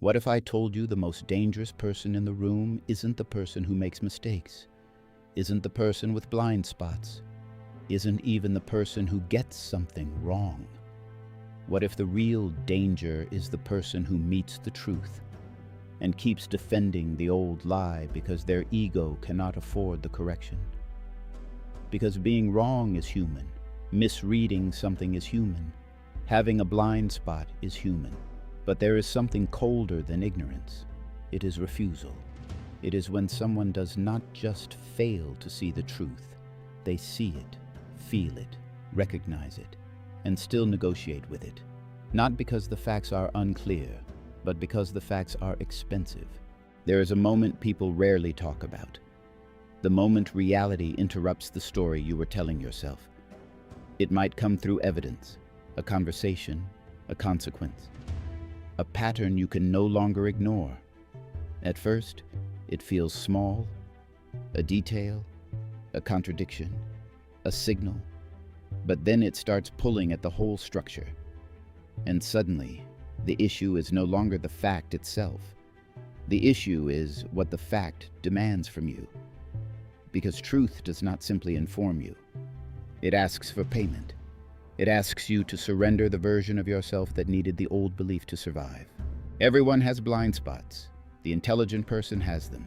What if I told you the most dangerous person in the room isn't the person who makes mistakes, isn't the person with blind spots, isn't even the person who gets something wrong? What if the real danger is the person who meets the truth and keeps defending the old lie because their ego cannot afford the correction? Because being wrong is human, misreading something is human, having a blind spot is human. But there is something colder than ignorance. It is refusal. It is when someone does not just fail to see the truth, they see it, feel it, recognize it, and still negotiate with it. Not because the facts are unclear, but because the facts are expensive. There is a moment people rarely talk about. The moment reality interrupts the story you were telling yourself. It might come through evidence, a conversation, a consequence, a pattern you can no longer ignore. At first, it feels small, a detail, a contradiction, a signal, but then it starts pulling at the whole structure. And suddenly, the issue is no longer the fact itself. The issue is what the fact demands from you. Because truth does not simply inform you. It asks for payment. It asks you to surrender the version of yourself that needed the old belief to survive. Everyone has blind spots. The intelligent person has them.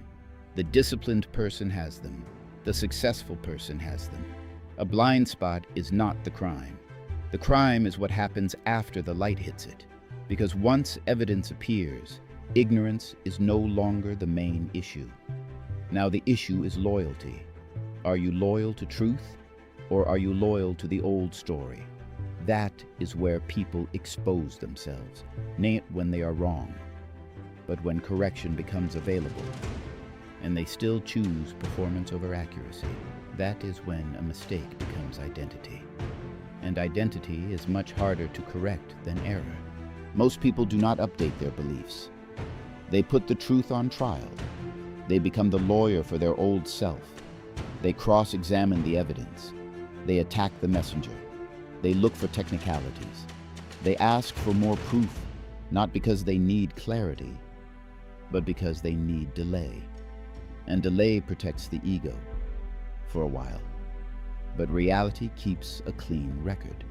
The disciplined person has them. The successful person has them. A blind spot is not the crime. The crime is what happens after the light hits it. Because once evidence appears, ignorance is no longer the main issue. Now the issue is loyalty. Are you loyal to truth, or are you loyal to the old story? That is where people expose themselves, not when they are wrong, but when correction becomes available, and they still choose performance over accuracy. That is when a mistake becomes identity. And identity is much harder to correct than error. Most people do not update their beliefs. They put the truth on trial. They become the lawyer for their old self. They cross-examine the evidence. They attack the messenger. They look for technicalities. They ask for more proof, not because they need clarity, but because they need delay. And delay protects the ego for a while. But reality keeps a clean record.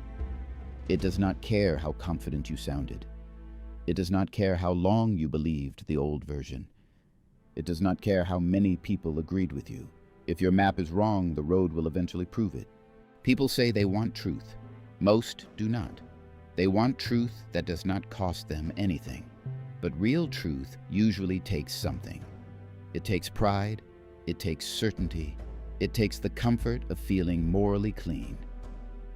It does not care how confident you sounded. It does not care how long you believed the old version. It does not care how many people agreed with you. If your map is wrong, the road will eventually prove it. People say they want truth. Most do not. They want truth that does not cost them anything. But real truth usually takes something. It takes pride, it takes certainty, it takes the comfort of feeling morally clean.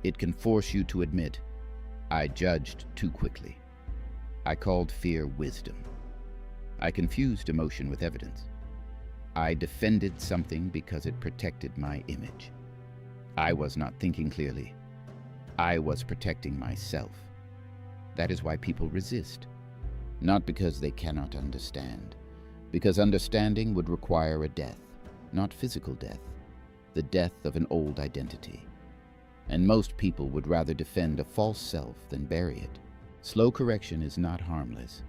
It can force you to admit, I judged too quickly. I called fear wisdom. I confused emotion with evidence. I defended something because it protected my image. I was not thinking clearly. I was protecting myself. That is why people resist. Not because they cannot understand. Because understanding would require a death, not physical death, the death of an old identity. And most people would rather defend a false self than bury it. Slow correction is not harmless.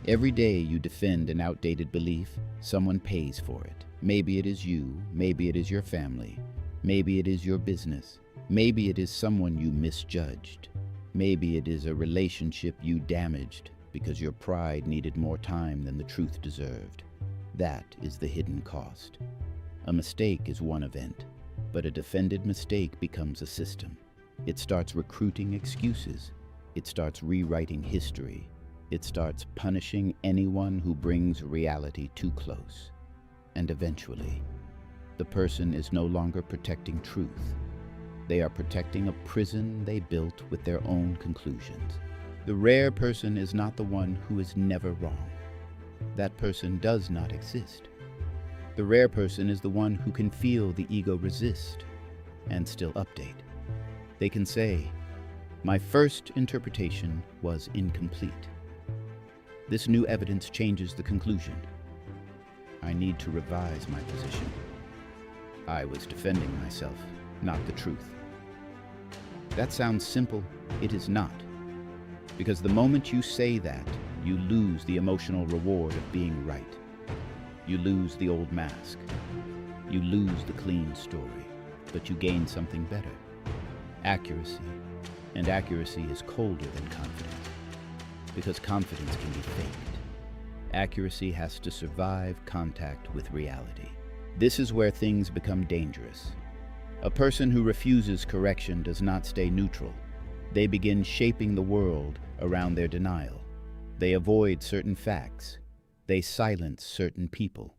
Every day you defend an outdated belief, someone pays for it. Maybe it is you, maybe it is your family, maybe it is your business, maybe it is someone you misjudged, maybe it is a relationship you damaged because your pride needed more time than the truth deserved. That is the hidden cost. A mistake is one event, but a defended mistake becomes a system. It starts recruiting excuses. It starts rewriting history. It starts punishing anyone who brings reality too close. And eventually, the person is no longer protecting truth. They are protecting a prison they built with their own conclusions. The rare person is not the one who is never wrong. That person does not exist. The rare person is the one who can feel the ego resist and still update. They can say, my first interpretation was incomplete. This new evidence changes the conclusion. I need to revise my position. I was defending myself, not the truth. That sounds simple. It is not. Because the moment you say that, you lose the emotional reward of being right. You lose the old mask. You lose the clean story, but you gain something better. Accuracy. And accuracy is colder than confidence, because confidence can be faked. Accuracy has to survive contact with reality. This is where things become dangerous. A person who refuses correction does not stay neutral. They begin shaping the world around their denial. They avoid certain facts. They silence certain people.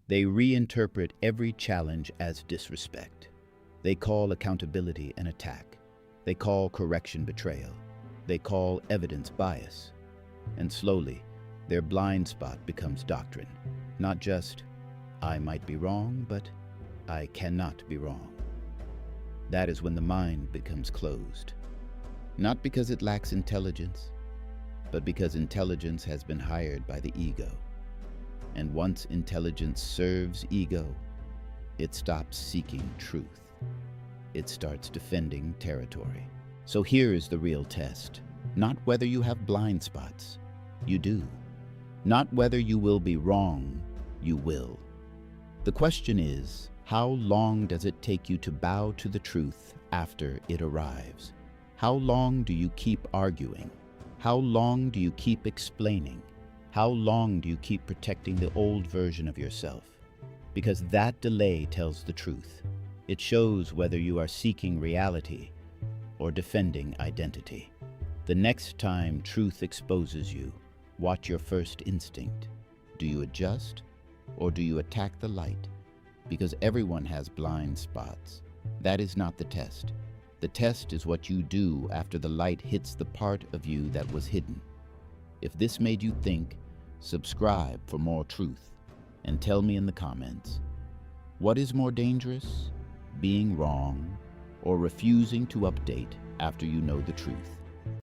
They reinterpret every challenge as disrespect. They call accountability an attack. They call correction betrayal. They call evidence bias. And slowly, their blind spot becomes doctrine. Not just, I might be wrong, but I cannot be wrong. That is when the mind becomes closed. Not because it lacks intelligence, but because intelligence has been hired by the ego. And once intelligence serves ego, it stops seeking truth. It starts defending territory. So here is the real test. Not whether you have blind spots. You do. Not whether you will be wrong. You will. The question is, how long does it take you to bow to the truth after it arrives? How long do you keep arguing? How long do you keep explaining? How long do you keep protecting the old version of yourself? Because that delay tells the truth. It shows whether you are seeking reality or defending identity. The next time truth exposes you, watch your first instinct. Do you adjust or do you attack the light? Because everyone has blind spots. That is not the test. The test is what you do after the light hits the part of you that was hidden. If this made you think, subscribe for more truth and tell me in the comments, what is more dangerous, being wrong or refusing to update after you know the truth?